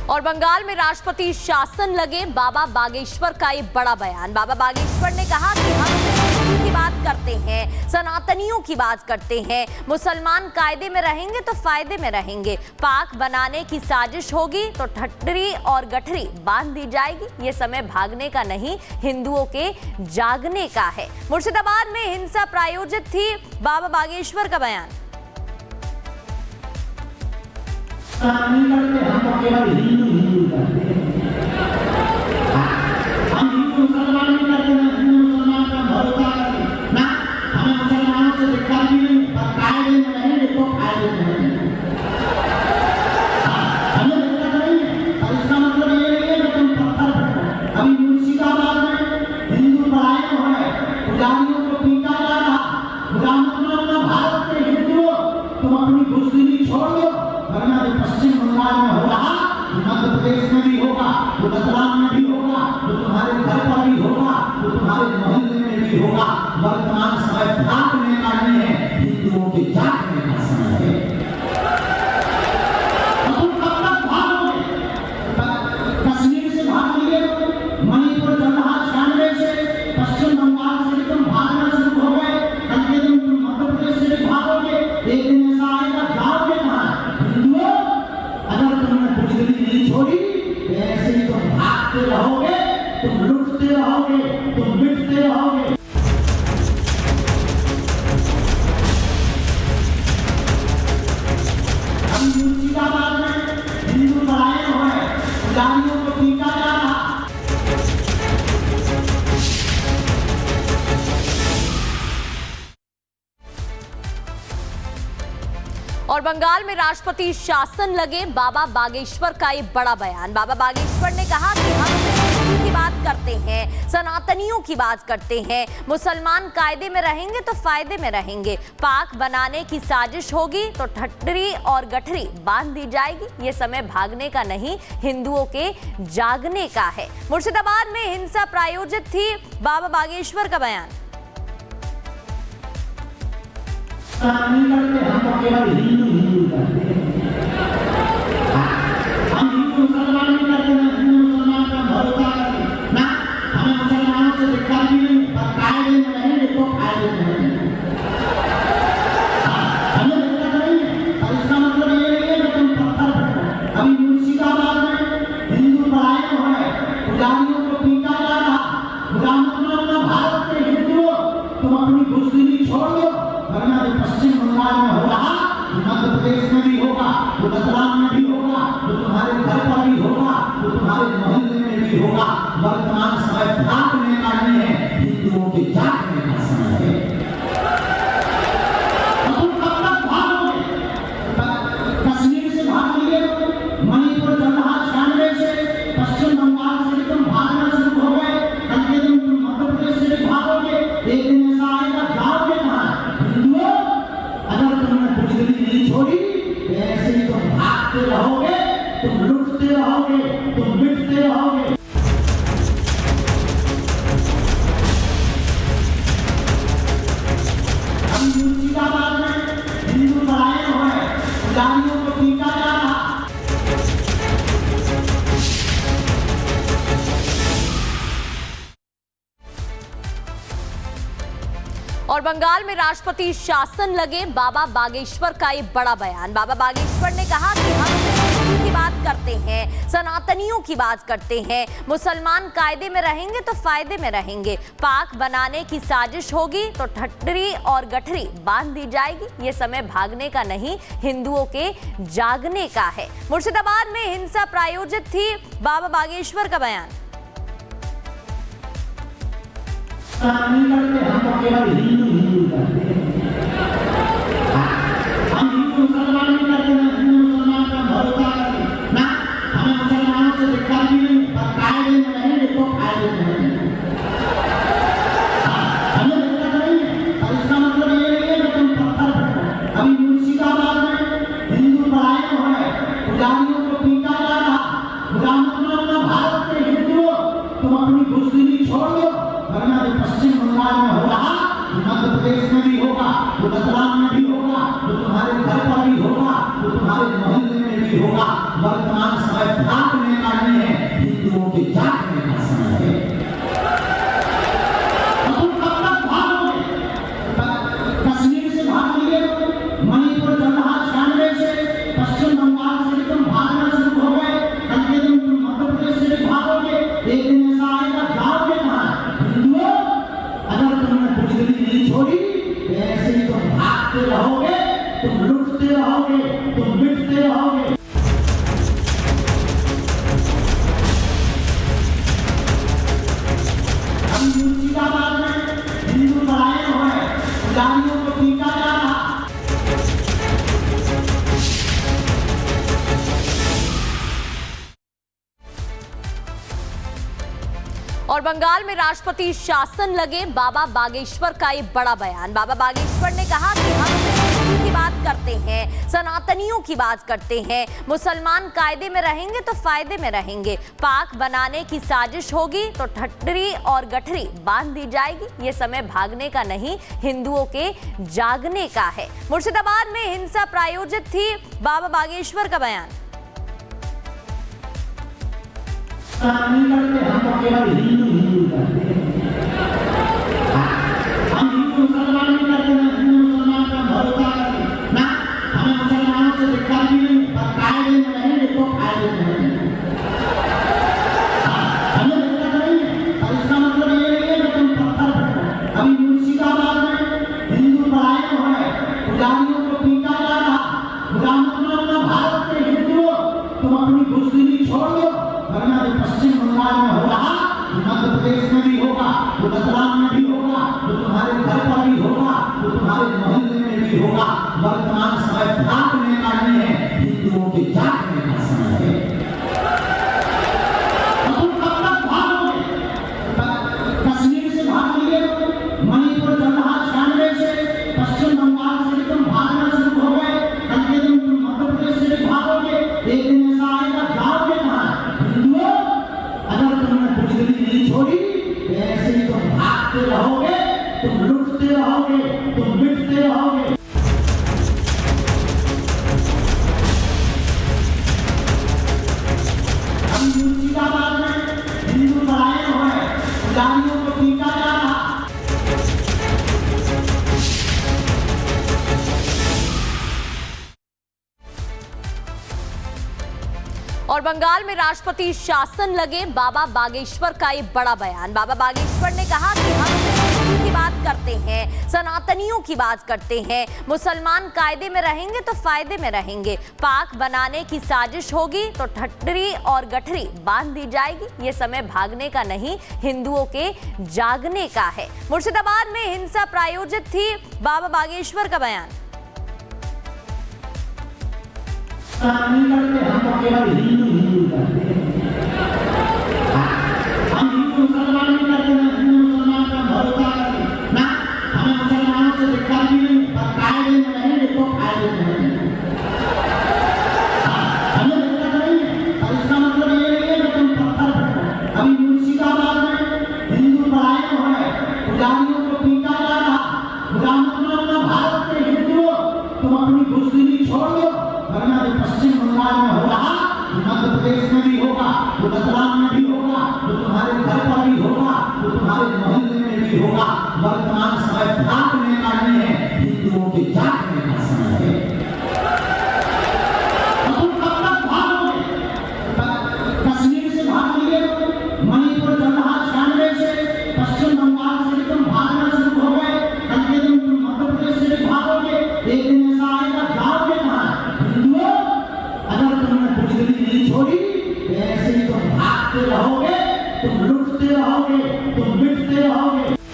और बंगाल में राष्ट्रपति शासन लगे, बाबा बागेश्वर का ये बड़ा बयान। बाबा बागेश्वर ने कहा कि हम हिंदुओं की बात करते हैं, सनातनियों की बात करते हैं, मुसलमान कायदे में रहेंगे तो फायदे में रहेंगे, पाक बनाने की साजिश होगी तो ठट्टरी और गठरी बांध दी जाएगी। ये समय भागने का नहीं, हिंदुओं के जागने का है। मुर्शिदाबाद में हिंसा प्रायोजित थी, बाबा बागेश्वर का बयान। नहीं करते, हम तो केवल हिंदू करते हैं। हम हिंदू मुसलमान नहीं करते, ना हिंदू मुसलमान का भरोसा करते ना, हमें मुसलमानों से दिक्कत भी नहीं, पर कायदे में रहेंगे तो फायदे में रहेंगे। हमें दिक्कत नहीं है, और इसका मतलब ये नहीं है कि तुम पत्थर फटो। अभी मुर्शिदाबाद में हिंदू पढ़ाई हो है, पुजारियों को पीटा जा रहा, बुरा मतलब अपना भारत के हिंदुओं तुम अपनी बुजदिली छोड़ दो, वरना जो पश्चिम बंगाल में हो रहा, मध्य प्रदेश में भी होगा, तो गुजरात में भी होगा, तो तुम्हारे घर पर भी होगा, तो तुम्हारे मोहल्ले में भी होगा। वर्तमान समय भागने का नहीं है, हिंदुओं के जागने का समय है। तुम कब तक भागोगे? कश्मीर से भाग लिए, मणिपुर जन्हा 96 से, पश्चिम बंगाल से तुम भागना शुरू हो गए, कल के दिन तुम मध्य प्रदेश से भी भागोगे। एक दिन ऐसा आएगा, जाओगे कहाँ? अगर तुमने बुजदिली नहीं छोड़ी, ऐसे ही तुम भागते रहोगे, तुम लुटते रहोगे, तुम मिटते रहोगे। अभी मुर्शिदाबाद में हिंदू लड़ाई हो है, पुजारियों को पीटा जा रहा। और बंगाल में राष्ट्रपति शासन लगे, बाबा बागेश्वर का ये बड़ा बयान। बाबा बागेश्वर ने कहा कि हम हिंदुओं की बात करते हैं, सनातनियों की बात करते हैं, मुसलमान कायदे में रहेंगे तो फायदे में रहेंगे, पाक बनाने की साजिश होगी तो ठट्टरी और गठरी बांध दी जाएगी। ये समय भागने का नहीं, हिंदुओं के जागने का है। मुर्शिदाबाद में हिंसा प्रायोजित थी, बाबा बागेश्वर का बयान। नहीं करते, हम तो केवल हिंदू करते हैं। हम हिंदू मुसलमान नहीं करते, ना हिंदू मुसलमान का भरोसा करते ना, हमें मुसलमानों से दिक्कत भी नहीं, पर कायदे में रहेंगे तो फायदे में रहेंगे। हमें दिक्कत नहीं है, और इसका मतलब ये नहीं है कि तुम पत्थर फटो। अभी मुर्शिदाबाद में हिंदू पढ़ाई हो है, पुजारियों को पीटा जा रहा, बुरा मतलब अपना भारत के हिंदुओं तुम अपनी बुजदिली छोड़ दो, वरना जो पश्चिम बंगाल में हो रहा, मध्य प्रदेश में भी होगा, तो गुजरात में भी होगा, तो तुम्हारे घर पर भी होगा, तो तुम्हारे मोहल्ले में भी होगा। वर्तमान समय भागने का नहीं है, हिंदुओं के जागने का समय है। तुम कब तक भागोगे? कश्मीर से भाग लिए, मणिपुर जन्हा 96 से, पश्चिम बंगाल से तुम भागना शुरू हो गए, कल के दिन तुम मध्य प्रदेश से भी भागोगे। एक दिन ऐसा आएगा, जाओगे कहाँ? अगर तुमने बुजदिली नहीं छोड़ी, ऐसे ही तुम भागते रहोगे, तुम लुटते रहोगे, तुम मिटते रहोगे। अभी मुर्शिदाबाद में हिंदू लड़ाई हो है, पुजारियों को पीटा जा रहा। और बंगाल में राष्ट्रपति शासन लगे, बाबा बागेश्वर का ये बड़ा बयान। बाबा बागेश्वर ने कहा कि हम हिंदुओं की बात करते हैं, सनातनियों की बात करते हैं, मुसलमान कायदे में रहेंगे तो फायदे में रहेंगे, पाक बनाने की साजिश होगी तो ठट्टरी और गठरी बांध दी जाएगी। ये समय भागने का नहीं, हिंदुओं के जागने का है। मुर्शिदाबाद में हिंसा प्रायोजित थी, बाबा बागेश्वर का बयान। नहीं करते, हम तो केवल हिंदू करते हैं। हम हिंदू मुसलमान नहीं करते, ना हिंदू मुसलमान का भरोसा करते ना, हमें मुसलमानों से दिक्कत भी नहीं, पर कायदे में रहेंगे तो फायदे में रहेंगे। हमें दिक्कत नहीं है, और इसका मतलब ये नहीं है कि तुम पत्थर फटो। अभी मुर्शिदाबाद में हिंदू पढ़ाई हो है, पुजारियों को पीटा जा रहा, बुरा मतलब अपना भारत के हिंदुओं तुम अपनी बुजदिली छोड़ दो, वरना जो पश्चिम बंगाल में हो रहा, मध्य प्रदेश में भी होगा, तो गुजरात में भी होगा, तो तुम्हारे घर पर भी होगा, तो तुम्हारे मोहल्ले में भी होगा। वर्तमान समय भाग तुम लुटते रहोगे, तुम मिटते रहोगे। अभी मुर्शिदाबाद में हिंदू परायण हुए, पुजारियों को पीटा जा रहा। और बंगाल में राष्ट्रपति शासन लगे, बाबा बागेश्वर का ये बड़ा बयान। बाबा बागेश्वर ने कहा कि हम हिंदू की बात करते हैं, सनातनियों की बात करते हैं, मुसलमान कायदे में रहेंगे तो फायदे में रहेंगे, पाक बनाने की साजिश होगी तो ठट्टरी और गठरी बांध दी जाएगी। ये समय भागने का नहीं, हिंदुओं के जागने का है। मुर्शिदाबाद में हिंसा प्रायोजित थी, बाबा बागेश्वर का बयान। नहीं करते, हम तो केवल हिंदू हिंदू करते हैं। हम हिंदू मुसलमान नहीं करते, ना हिंदू मुसलमान का भरोसा करते ना। हमें मुसलमानों से दिक्कत भी नहीं, पर कायदे में रहेंगे तो फायदे में रहेंगे। हमें दिक्कत नहीं है, और इसका मतलब ये नहीं है कि तुम पत्थर फेंको। अभी मुर्शिदाबाद में हिंदू परायण हुए, पुजारियों को पीटा जा रहा। बुरा मतलब ना भारत के हिंदुओं, तुम अपनी बुजदिली छोड़ दो, वरना जो पश्चिम बंगाल में हो रहा, मध्य प्रदेश में भी होगा, तो गुजरात में भी होगा, तो तुम्हारे घर पर भी होगा, तो तुम्हारे मोहल्ले में भी होगा। वर्तमान समय भागने का नहीं है, हिंदुओं के जागने का समय है। और तुम कब तक भागोगे? कश्मीर से भाग लिए, मणिपुर चल रहा 96 से, पश्चिम बंगाल से तुम भागना शुरू हो गए, कल के दिन तुम मध्य प्रदेश से भी भागोगे। एक दिन ऐसा आएगा, जाओगे कहाँ? अगर तुमने बुजदिली नहीं छोड़ी, तो ऐसे ही तुम भागते रहोगे, तुम लुटते रहोगे, तुम मिटते रहोगे। अभी मुर्शिदाबाद में हिंदू परायण हुए, पुजारियों को पीटा जा रहा। और बंगाल में राष्ट्रपति शासन लगे, बाबा बागेश्वर का ये बड़ा बयान। बाबा बागेश्वर ने कहा कि हम हिंदू की बात करते हैं, सनातनियों की बात करते हैं, मुसलमान कायदे में रहेंगे तो फायदे में रहेंगे, पाक बनाने की साजिश होगी तो ठट्टरी और गठरी बांध दी जाएगी। ये समय भागने का नहीं, हिंदुओं के जागने का है। मुर्शिदाबाद में हिंसा प्रायोजित थी, बाबा बागेश्वर का बयान। नहीं करते, हम तो केवल हिंदू हिंदू करते हैं। हम हिंदू मुसलमान नहीं करते, ना हिंदू मुसलमान का भरोसा करते ना। हमें मुसलमानों से दिक्कत भी नहीं, पर कायदे में रहेंगे तो फायदे में रहेंगे। हमें दिक्कत नहीं है, और इसका मतलब ये नहीं है कि तुम पत्थर फेंको। अभी मुर्शिदाबाद में हिंदू परायण हुए, पुजारियों को पीटा जा रहा। बुरा मतलब ना भारत के हिंदुओं, तुम अपनी बुजदिली छोड़ दो, वरना जो पश्चिम बंगाल में हो रहा, मध्य प्रदेश में भी होगा, तो गुजरात में भी होगा, तो तुम्हारे घर पर भी होगा, तो तुम्हारे मोहल्ले में भी होगा। वर्तमान समय